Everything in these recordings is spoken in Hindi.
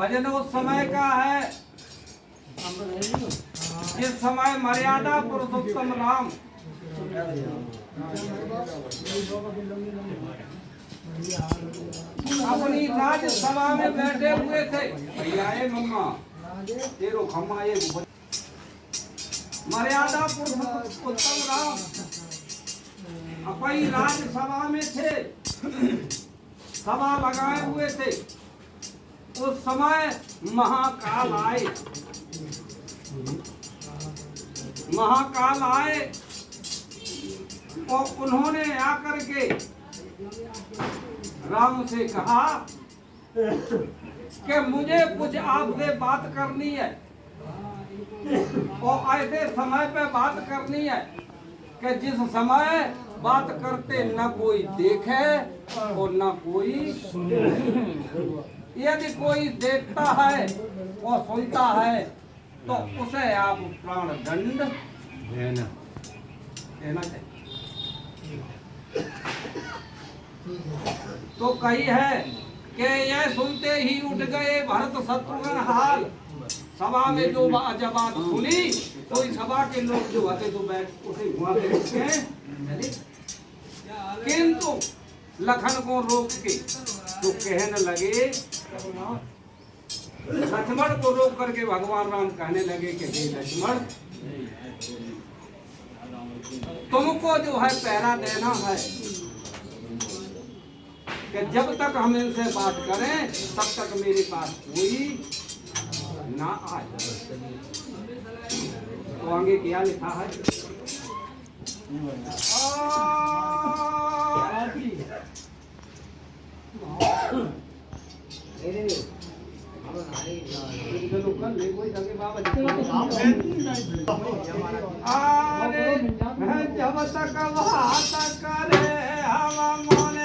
भजन उस समय का है जिस समय मर्यादा पुरुषोत्तम राम अपनी राज्यसभा में बैठे हुए थे। भैया मम्मा तेरो खम्मा ये मर्यादा पुरुषोत्तम राम अपनी राज्यसभा में थे, सभा लगाए हुए थे। उस समय महाकाल आए, महाकाल आए और उन्होंने आकर के राम से कहा कि मुझे कुछ आपसे बात करनी है और ऐसे समय पे बात करनी है कि जिस समय बात करते न कोई देखे और न कोई सुने। यदि कोई देखता है और सुनता है तो उसे आप प्राण दंड देना चाहिए। तो कही है कि यह सुनते ही उठ गए भरत शत्रुघ्न हाल। सभा में जो जब बात सुनी तो इस सभा के लोग जो आते तो बैठ उसे घुमाते रहते, किंतु लखन को रोक के तो कहने लगे, लक्ष्मण को रोक करके भगवान राम कहने लगे कि हे लक्ष्मण, तुमको जो है पहरा देना है कि जब तक हम इनसे बात करें तब तक मेरे पास कोई ना आए। तो आगे क्या लिखा है? अरे जब तक बात करे हम मने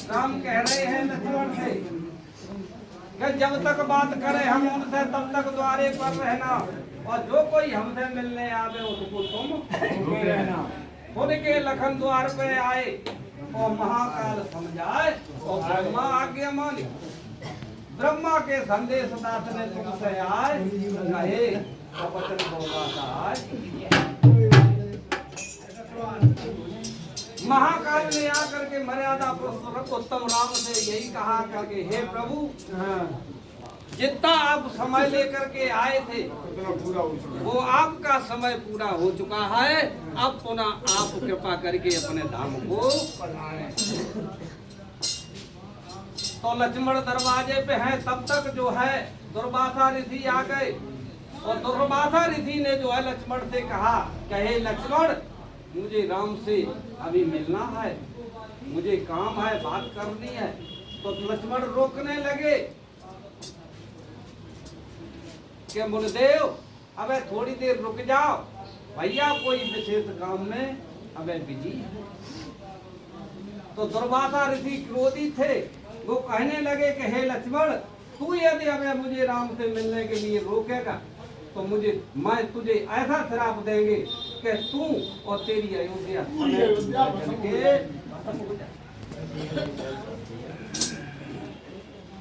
राम कह रहे हैं लक्ष्मण से कि जब तक बात करें हम उनसे तब तक द्वारे पर रहना, और जो कोई हमसे मिलने आवे उसको तुम रोके रहना। खुद के लखन द्वार पे आए और महाकाल समझाए और ब्रह्मा आज्ञा मानी। ब्रह्मा के संदेश दास ने तुमसे आए कहे और वचन बोला था महाकाल ने आकर के मर्यादा पुरुषोत्तम उत्तम राम से यही कहा करके हे प्रभु जितना आप समय लेकर के आए थे वो आपका समय पूरा हो चुका है। अब पुनः आप कृपा करके अपने धाम को तो लक्ष्मण दरवाजे पे हैं। तब तक जो है दुर्वासा ऋषि आ गए और दुर्वासा ऋषि ने जो है लक्ष्मण से कहा कहे लक्ष्मण मुझे राम से अभी मिलना है, मुझे काम है, बात करनी है। तो लक्ष्मण रोकने लगे कि मुनिदेव अबे थोड़ी देर रुक जाओ, भैया कोई विशेष काम में अबे बिजी है। तो दुर्वासा ऋषि क्रोधी थे, वो कहने लगे कि हे लक्ष्मण तू यदि अबे मुझे राम से मिलने के लिए रोकेगा तो मैं तुझे ऐसा श्राप देंगे कि तू और तेरी अयोध्या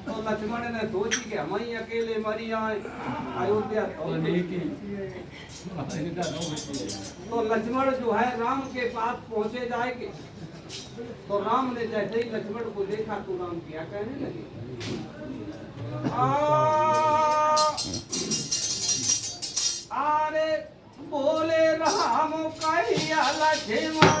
तो लक्ष्मण ने सोची कि हम ही अकेले मरी आए अयोध्या तो लक्ष्मण जो है राम के पास पहुंचे जाएंगे। तो राम ने जैसे ही लक्ष्मण को देखा तो राम क्या कहने लगे अरे बोले राम कहिया लक्ष्मण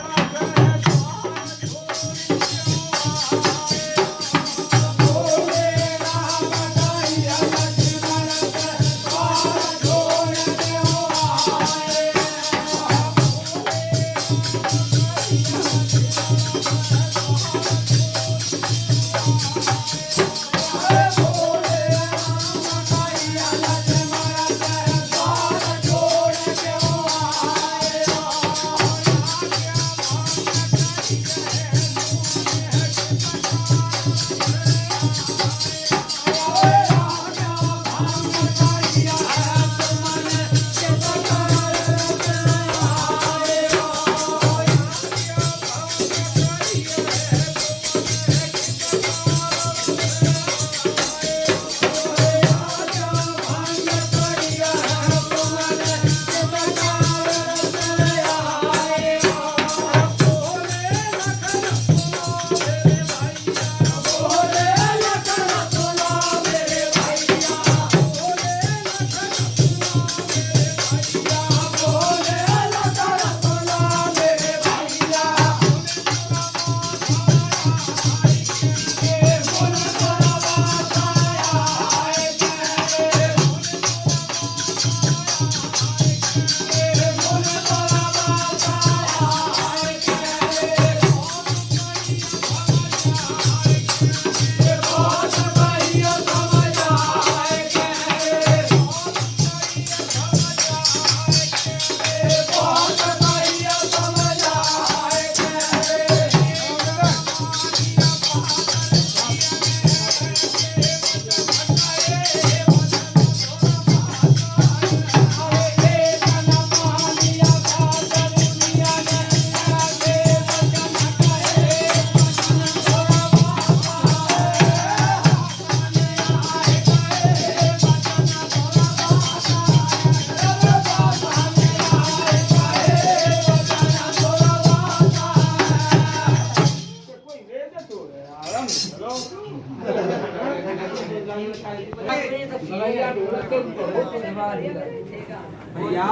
भैया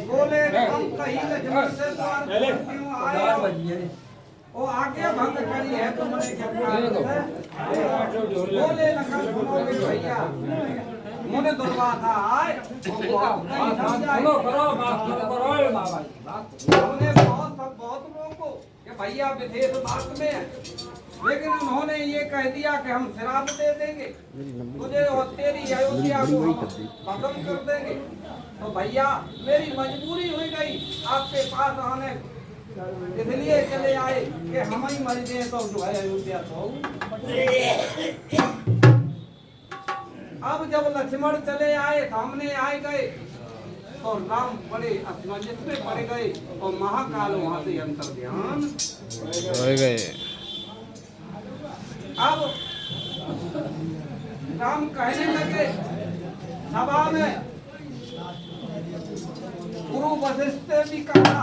बोले हम कहीं लक्ष्मण से द्वार क्यों आए वो आगे भंग करी है तुमने क्या बोले लखन सुनोगे भैया मुने दुर्वासा आए हमने बहुत लोगों को कि भैया विशेष बात में है, लेकिन उन्होंने ये कह दिया कि हम शराब दे देंगे तुझे और तेरी अयोध्या को खत्म कर देंगे। तो भैया मेरी मजबूरी हुई गई आपके पास आने, इसलिए चले आए कि हम ही मर गए तो जो है अयोध्या तो। अब जब लक्ष्मण चले आए सामने आए गए तो राम बड़े असमंजस में पड़ गए और महाकाल वहां से अंतर्ध्यान हो गए। अब राम कहने लगे सभा में गुरु वशिष्ठ ने भी कहा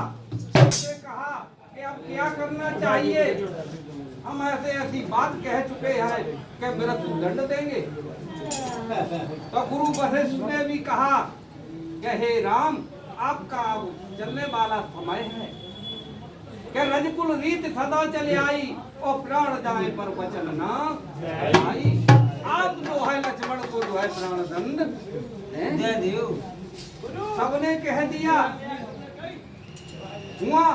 कि अब क्या करना चाहिए। हम ऐसी बात कह चुके हैं कि मृत्यु दंड देंगे। तो गुरु वशिष्ठ ने भी कहा कि हे राम, आपका अब चलने वाला समय है कि रजकुल रीत सदा चले आई और प्राण जाए पर वचन ना आई। आप जो है लक्ष्मण को जो है प्राण दंड दे दियो। सबने कह दिया। हुआ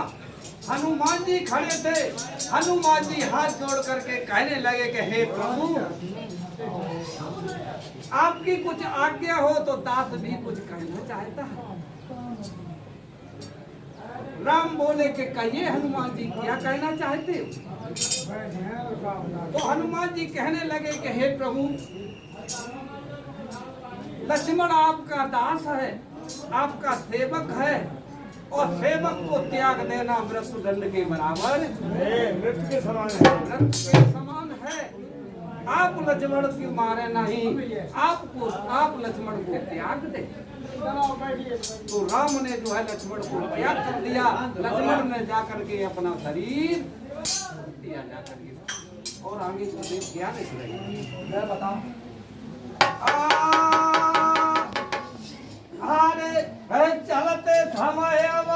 हनुमान जी खड़े थे। हनुमान जी हाथ जोड़ करके कहने लगे कि हे प्रभु, आपकी कुछ आज्ञा हो तो दास भी कुछ कहना चाहता है। राम बोले कि कहिए हनुमान जी, क्या कहना चाहते हो। तो हनुमान जी कहने लगे कि हे प्रभु, लक्ष्मण आपका दास है, आपका सेवक है और सेवक को त्याग देना मृत्यु दंड के बराबर मृत्यु के समान है। मृत्यु के समान है। आप लक्ष्मण की मारे नहीं, आप लक्ष्मण को त्याग दे। तो राम ने जो है लक्ष्मण को त्याग कर दिया। लक्ष्मण ने जाकर के अपना शरीर दिया जाकर के। और आगे को देख क्या लिख रही है बताओ। अरे चलते समय अब